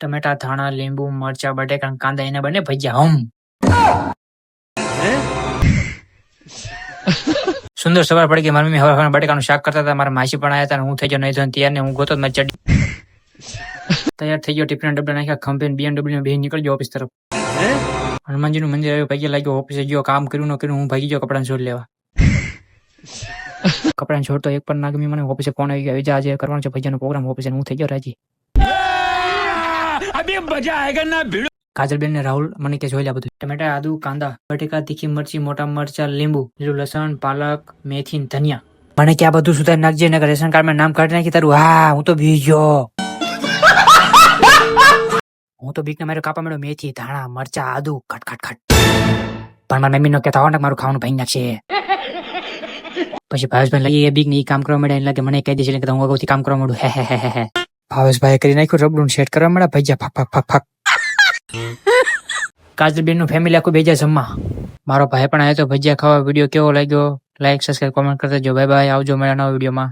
ટમેટા, ધાણા, લીંબુ, મરચા, બટેકા, કાંદા એને બને ભજીયા. સુંદર સવાર પડી ગઈ. મારી મમ્મી હવે બટેકાનું શાક કરતા હતા. મારા માસી પણ આવ્યા હતા. હું થઈ ગયો નહીં ધોઈને તૈયાર ને હું ગોતો મારી ચડ્ડી તૈયાર થઈ ગયો. ટિફિન ડબ્બા નાખ્યા ખંભે BMW બે નીકળી ગયો ઓફિસ તરફ. હનુમાનજીનું મંદિર આવ્યું. પૈકી લાગ્યો. ઓફિસે ગયો. કામ કર્યું ન કર્યું હું ભાગી ગયો કપડાં છોડ લેવા. કપડાં છોડ તો એક પણ ના ગમી મને. ઓફિસે ફોન આવી ગયો. આજે કરવાનો છે ભજીયાનો પ્રોગ્રામ ઓફિસે. હું થઈ ગયો રાજી. કાજલબેન ને રાહુલ મને કે જોઈ લે બધું. ટમેટા, આદુ, કાંદા, બટેકા, તીખી મરચી, મોટા મરચા, લીંબુ, લીલું લસણ, પાલક, મેથી, ધનિયા. મને કે આ બધું સુધારી નાખજે ને રેશન કાર્ડ માં નામ કાઢી નાખી તારું. હા હું તો બી ગયો. હું તો બીક ને મારે કાપા મળ્યો. મેથી, ધાણા, મરચા, આદુ, ખટ ખટ ખટ. પણ મારા મમ્મી નો કહેતા હોય ને મારું ખાવાનું ભાઈ નાખશે. પછી ભાવેશભાઈ એ બીક ને કામ કરવા મળ્યા લાગે મને કહી દેશે કે હું અગાઉથી કામ કરવા માંડું. હે ભાવેશભાઈ કરી નાખ્યું. રબડું સેટ કરવા મળ્યા. ભજીયા ફક ફક ફક ફક. કાજલબેન નું ફેમિલી આખું ભેજા જમવા. મારો ભાઈ પણ આવ્યો તો ભજીયા ખાવા. વિડીયો કેવો લાગ્યો લાઈક સબસ્ક્રાઈબ કોમેન્ટ કરતા જો. Bye bye. આવજો મારા નવા વિડીયોમાં.